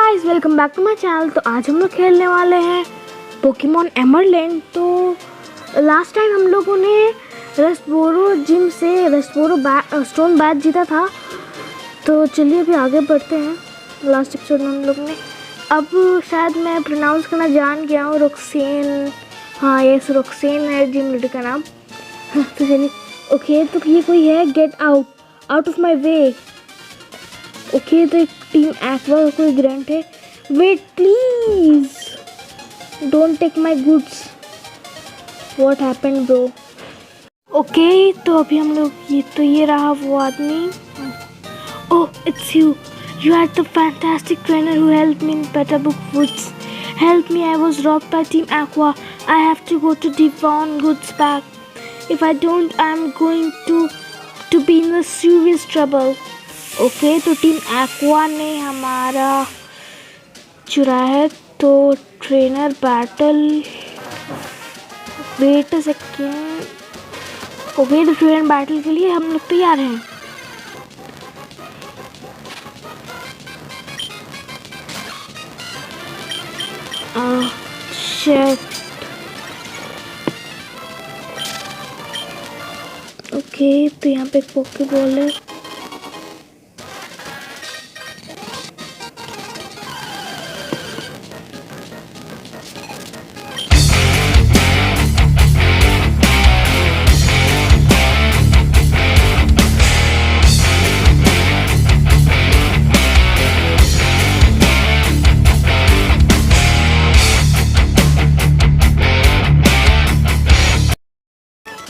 Guys, welcome back to my channel. तो आज हम लोग खेलने वाले हैं पोकेमॉन एमरलैंड। तो लास्ट टाइम हम लोगों ने रेस्टबोरो जिम से रेस्टबोरो स्टोन बैट जीता था। तो चलिए अभी आगे बढ़ते हैं। लास्ट एपिसोड में हम लोग ने अब शायद मैं प्रोनाउंस करना जान गया हूँ, रोक्सेन। हाँ यस, रोक्सेन है जिम लीडर का नाम। तो चलिए ओके, तो ये कोई है, get out of my way. Okay, तो एक टीम एक्वा का कोई ग्रैंट है। Wait please, don't take my goods. What happened bro? Okay, तो अभी हम लोग ये रहा वो आदमी। Oh it's you are the fantastic trainer who help me in Petalburg woods. Help me, I was robbed by Team Aqua. I have to go to Devon goods back. If I don't I am going to be in the serious trouble. Okay, तो Team Aqua ने हमारा चुरा है। तो trainer battle, wait a second. Okay, तो trainer battle के लिए हम लोग तैयार हैं। ओके, तो यहाँ पे एक पोकेबॉल है।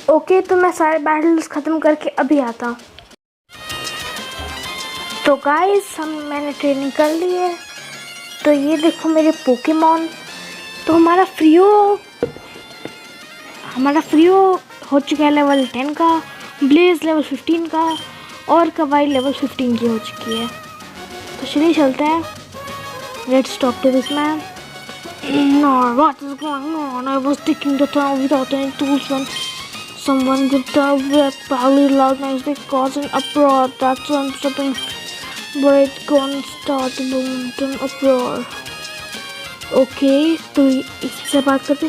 ओके, तो मैं सारे बैटल्स ख़त्म करके अभी आता हूँ। तो गाइस, मैंने ट्रेनिंग कर ली है। तो ये देखो मेरे पोकेमॉन। तो हमारा फ्रियो हो चुका है लेवल 10 का, ब्लेज लेवल 15 का, और कवाई लेवल 15 की हो चुकी है। तो चलिए चलते हैं। Let's talk to this man. No, what is going on? I was taking the town without any tools when someone with the web probably loud noise they caused an uproar. That's why I'm stopping. But it gonna start a momentum uproar. Okay, तो इससे बात करते।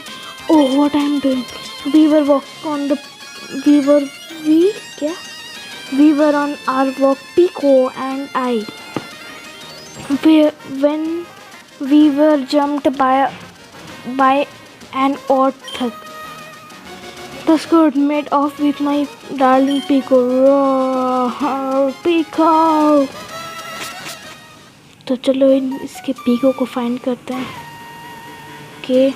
Oh, what I'm doing? We were on our walk, Pico and I. When we were jumped by an orthid. The skirt made off with my darling Pico. Roar, Pico! तो चलो इसके Pico को find करते हैं। Okay.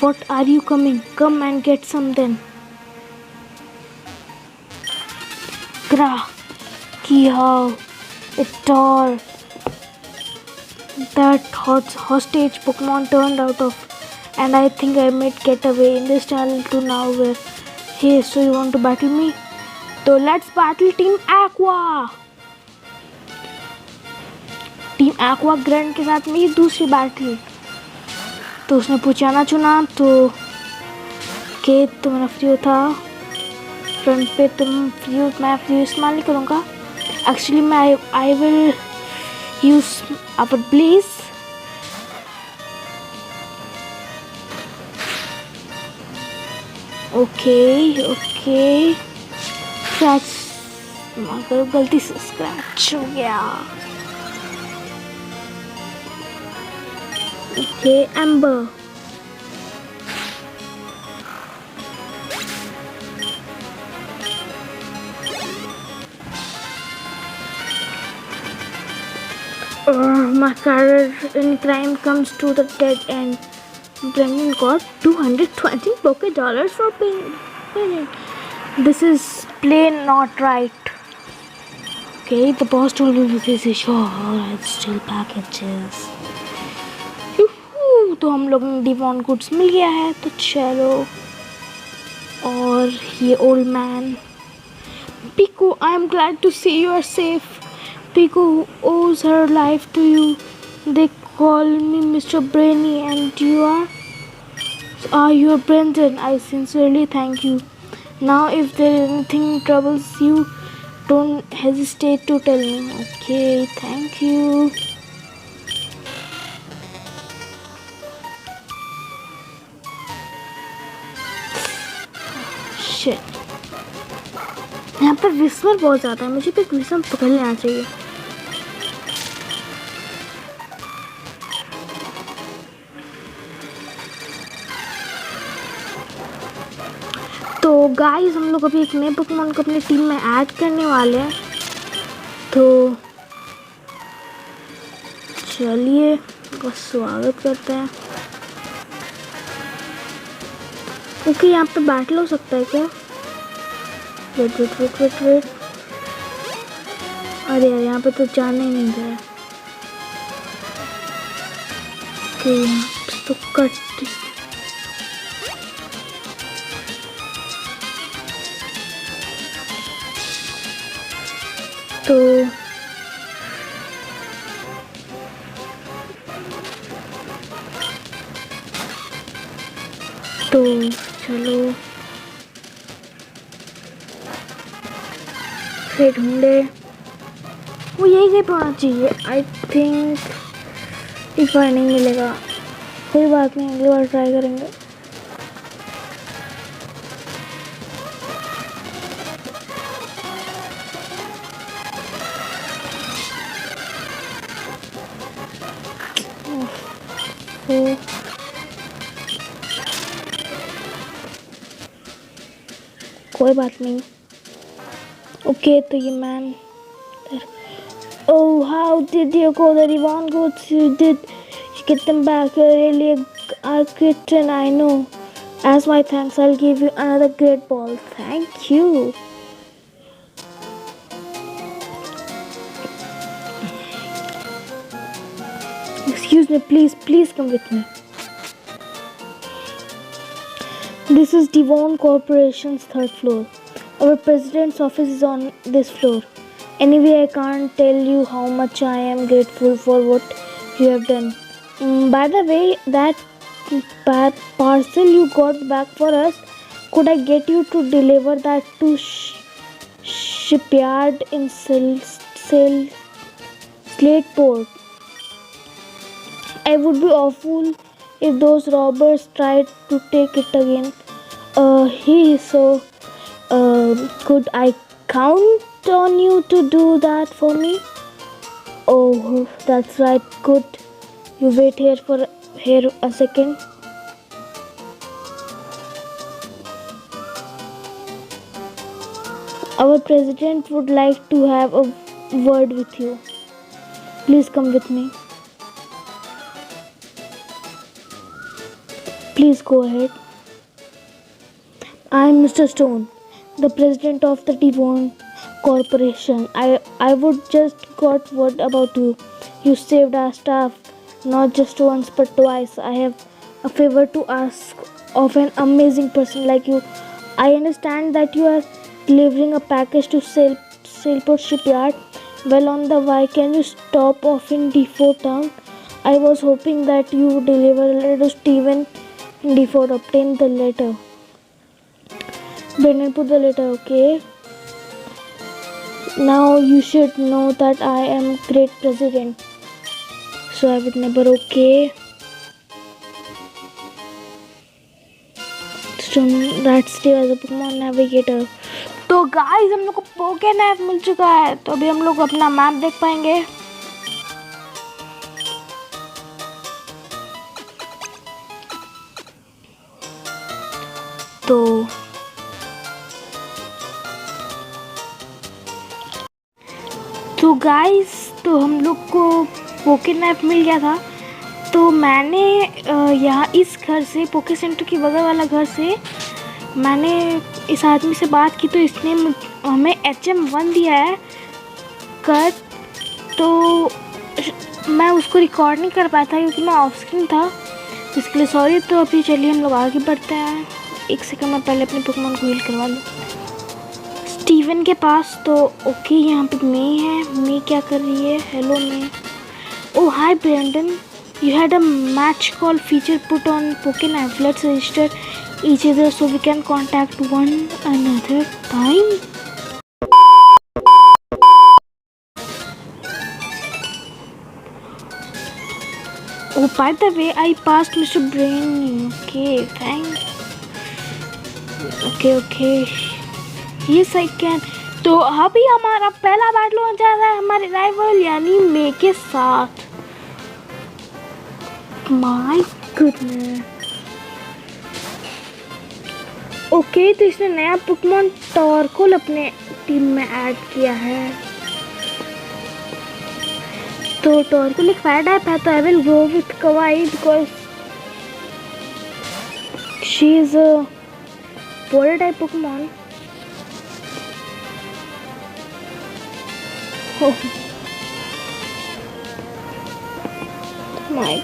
What are you coming? Come and get some then. Gra, Kihao, Itor. That hostage Pokemon turned out of, and I think I might get away in this channel to nowhere. Hey, so you want to battle me? So let's battle Team Aqua. Team Aqua grand के साथ मेरी दूसरी battle. तो उसने पुचाना चुना। तो मेरा फ्रियो था फ्रंट पे। मैं फ्रियो इस्तेमाल नहीं करूँगा। एक्चुअली मैं I will use upper blaze. Okay, scratch गलती से स्क्रैच हो गया। Okay, Ember. My career in crime comes to the dead end. Brendan got $220 Poké dollars for paying. This is plain not right. Okay, the boss told me this is still packages. तो हम लोग ने Devon goods मिल गया है। तो चलो, और ये old man Pico, I am glad to see you are safe. Pico owes her life to you. They call me Mr. Brainy, and you are Brendan. I sincerely thank you. Now, if there is anything troubles you, don't hesitate to tell me. Okay, thank you. Shit, यहाँ पर विस्मर बहुत ज़्यादा है, मुझे भी एक विस्मर पकड़ लेना चाहिए। तो गाइस हम लोग अभी एक नए पोकेमॉन को अपनी टीम में ऐड करने वाले हैं, तो चलिए उसका स्वागत करते हैं। ओके, यहाँ पे बैटल हो सकता है क्या? Wait wait wait wait wait, अरे यार यहाँ पे तो जाने ही नहीं गया। ओके, यहाँ पे तो कट, तो चलो फिर ढूंढे, वो यही कहीं होना चाहिए। आई थिंक इस बार नहीं मिलेगा, कोई बात नहीं, अगली बार ट्राई करेंगे। कोई बात नहीं। ओके, तो ये man, oh how did you go the Devon goods you did get them back, you're really a Christian, I know. As my thanks, I'll give you another great ball. Thank you. Excuse me, please come with me. This is Devon Corporation's third floor. Our president's office is on this floor. Anyway, I can't tell you how much I am grateful for what you have done. By the way, that parcel you got back for us, could I get you to deliver that to shipyard in Slateport? I would be awful if those robbers tried to take it again. So could I count on you to do that for me? Oh, that's right. Good. You wait here a second. Our president would like to have a word with you. Please come with me. Please go ahead. I am Mr. Stone, the president of the Devon Corporation. I would just got word about you. You saved our staff not just once but twice. I have a favor to ask of an amazing person like you. I understand that you are delivering a package to Sailport Shipyard. Well on the way, can you stop off in D4 town? I was hoping that you would deliver a letter to Steven D4. Obtain the letter. Brendan, put the letter, okay? Now you should know that I am great president. So I would never, okay? So that's Steve as a Pokemon Navigator. तो guys हम लोग को पोके nap मिल चुका है, तो अभी हम लोग अपना मैप देख पाएंगे। तो गाइस तो हम लोग को पोके नैप मिल गया था। तो मैंने यहाँ इस घर से, पोके सेंटर के बगल वाला घर से मैंने इस आदमी से बात की, तो इसने हमें HM1 दिया है कट। तो मैं उसको रिकॉर्ड नहीं कर पाया था क्योंकि मैं ऑफ स्क्रीन था, इसके लिए सॉरी। तो अभी चलिए हम लोग आगे बढ़ते हैं। एक सेकंड में पहले अपने पोकेमॉन को हील करवा लूँ स्टीवन के पास। तो ओके, यहाँ पे मे है। मे क्या कर रही है? Hello May. Oh hi Brendan, you had a match call feature put on PokeNav. Let's register each other so we can contact one another time. Oh, by the way, I passed Mr. Brain. Okay, thanks. Okay okay, ये second. तो अभी हमारा पहला battle हो जा रहा है हमारे राइवल यानी मे के साथ। My goodness. ओके, तो इसने नया पोकेमॉन टॉरकोल अपने टीम में ऐड किया है। तो टॉरकोल एक फायर टाइप है, तो I will go with kavai because she is a water type Pokemon. My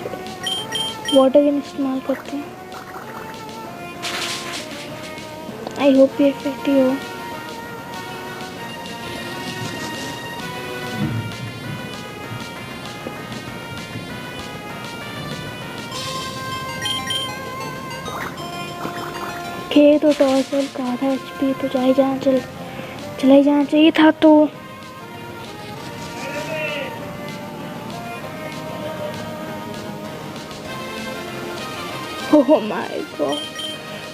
water gun इस्तेमाल करते हैं। आई होप ये इफेक्टिव हो। ओके, तो टॉर्सल का आधा एचपी तो चला ही जाना चाहिए था। तो ओह माय गॉड,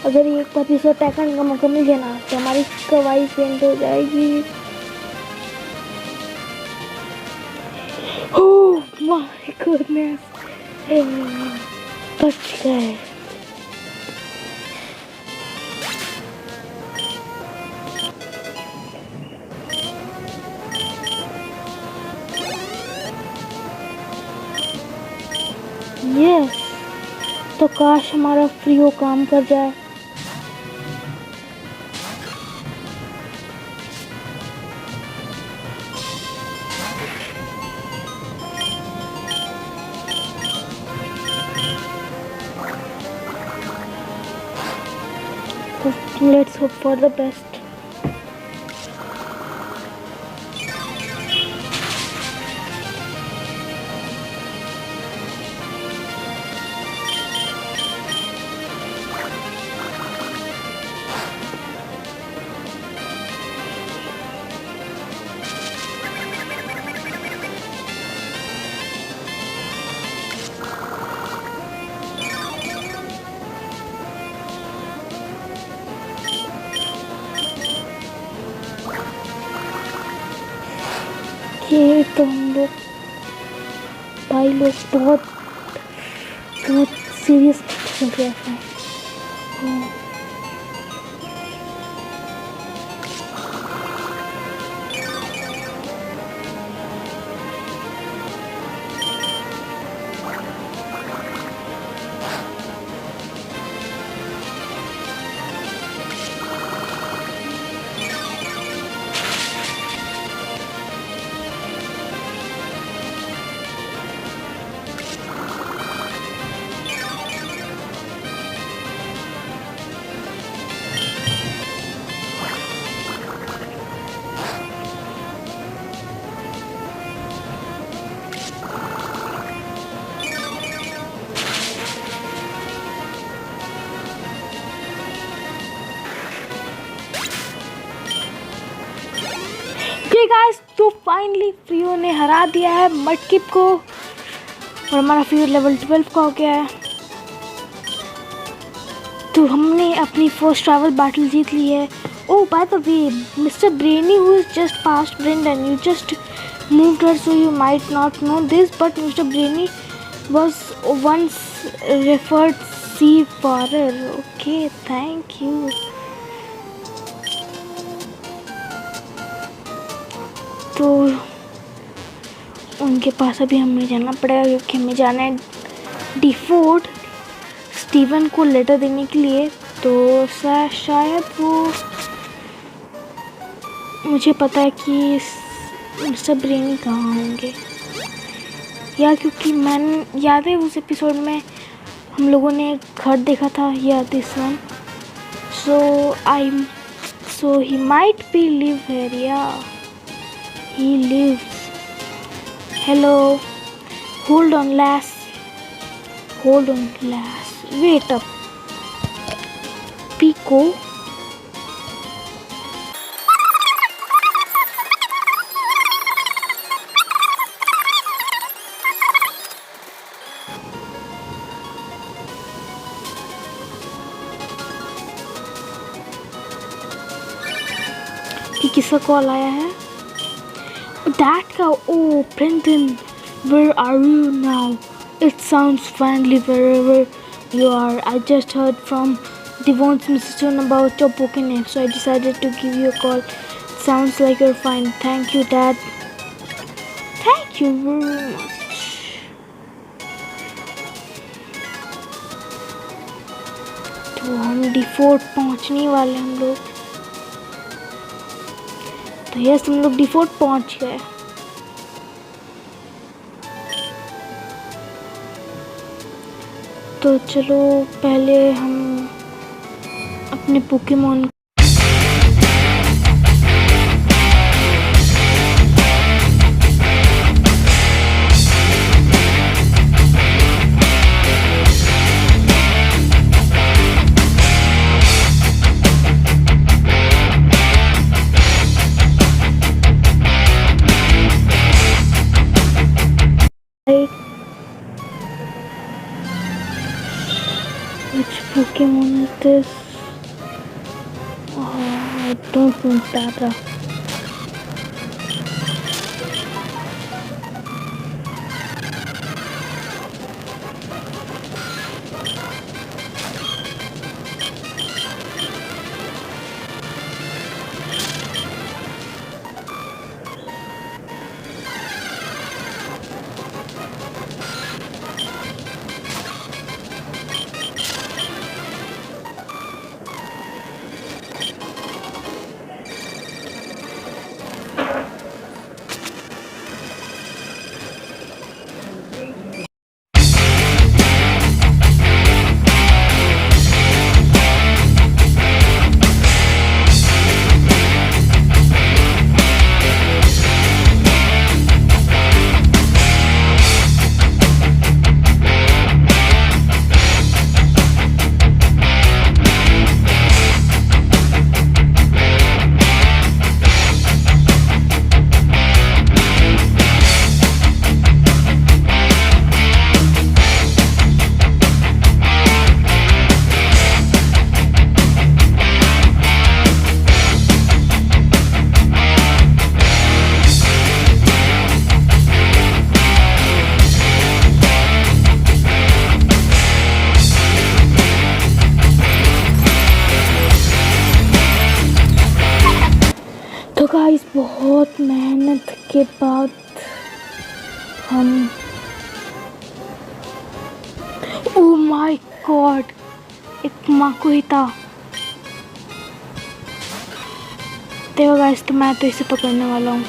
अगर ये एक बार इसे अटैक करने का मौका मिल गया ना तो हमारी कवाई फेंट हो जाएगी। ओह माय गॉडनेस, बच गए। यस, तो काश हमारा फ्रीओ काम कर जाए। तो let's hope for the best. ये तो हम लोग भाई लोग बहुत बहुत सीरियस चल रहा है। गाइस, तो फाइनली फ्रीओ ने हरा दिया है मडकिप को और हमारा फ्रीओ लेवल 12 का हो गया है। तो हमने अपनी फर्स्ट ट्रैवल बैटल जीत ली है। Oh by the way, mister Briney who is just past Brendan, you just moved her so you might not know this, but Mr. Brainy was once referred seafarer. Okay, thank you. तो उनके पास अभी हमें जाना पड़ेगा क्योंकि हमें जाना है डिफोर्ट स्टीवन को लेटर देने के लिए। तो शायद वो, मुझे पता है कि मिस्टर ब्रेनी कहाँ होंगे, या क्योंकि मैंने याद है उस एपिसोड में हम लोगों ने घर देखा था, या this one. So he might be live here, या he lives. Hello, hold on lass, wait up Pico. कि किसका कॉल आया है। दैट का, ओ Brendon, where are you now? It sounds friendly wherever you are. I just heard from Devon's message about your Pokemon, so I decided to give you a call. Sounds like you're fine. Thank you, Dad. Thank you very much. तो हम D4 पहुंचने वाले हम लोग। तो yes, हम लोग D4 पहुंच गए। तो चलो पहले हम अपने Pokemon Which Pokemon is this? Oh, I don't know that. तो गाइस, बहुत मेहनत के बाद हम, ओह माय गॉड, एक माकुहिता। देखो गाइस, तो मैं तो इसे पकड़ने वाला हूँ।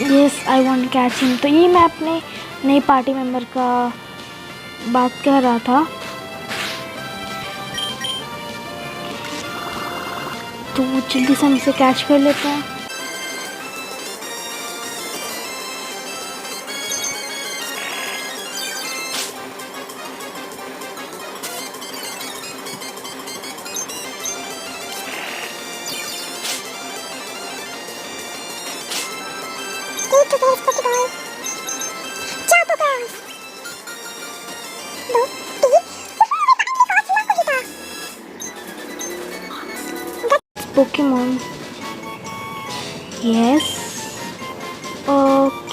Yes, I want catch him. तो ये मैं अपने नए पार्टी मेंबर का बात कर रहा था। तो जल्दी से हम इसे कैच कर लेते हैं। Pokemon, yes.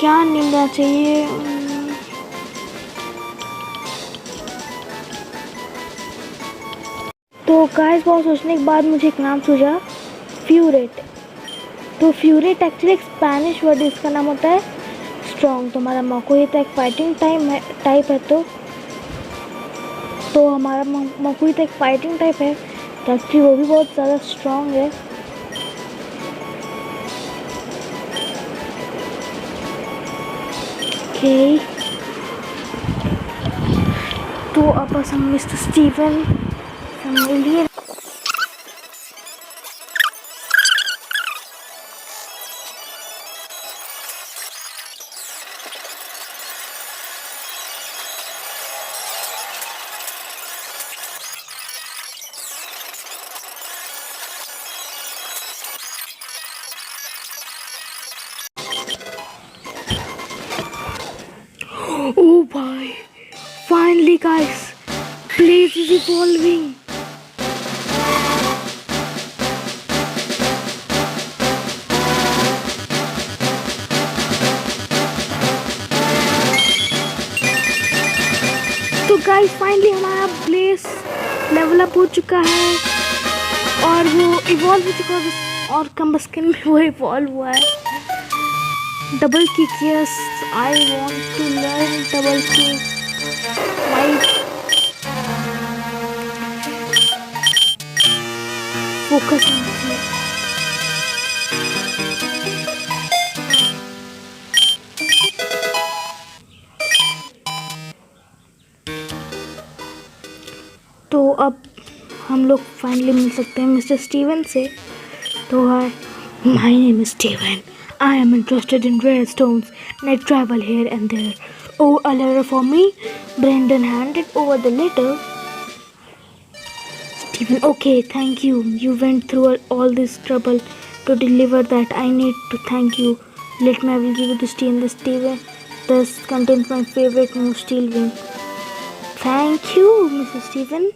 क्या मिलना चाहिए? तो गाइस, बहुत सोचने के बाद मुझे एक नाम सूझा, फ्यूरेट। तो फ्यूरेट एक्चुअली एक स्पेनिश वर्ड है, इसका नाम होता है स्ट्रॉन्ग। तो हमारा माकुहिता एक फाइटिंग टाइप है। तो हमारा माकुहिता एक फाइटिंग टाइप है, तो एक्चुअली वो भी बहुत ज़्यादा स्ट्रॉन्ग है। ओके, तो अब बस हम मिस्टर स्टीवन मिलिए। Oh boy, finally guys, Blaze is evolving. Guys finally हमारा प्लेस लेवल अप हो चुका है और वो इवॉल्व हो चुका है और कम स्किन में वो इवॉल्व हुआ है। Double kick, yes I want to learn double kick. My focus on kick. तो अब हम लोग फाइनली मिल सकते हैं मिस्टर स्टीवन से। तो hi, my name is Steven. I am interested in rare stones and I travel here and there. Oh, a letter for me? Brandon handed over the letter. Stephen, okay, thank you. You went through all this trouble to deliver that. I need to thank you. Let me, I will give you the steel. The Stephen, this contains my favorite move, steel wing. Thank you, Mrs. Stephen.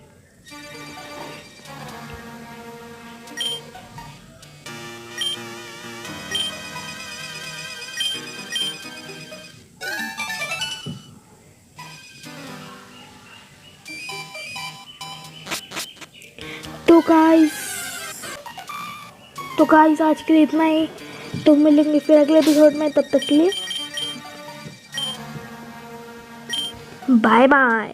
तो guys आज के लिए इतना ही। तो मिलेंगे फिर अगले episode में, तब तक के लिए बाय बाय।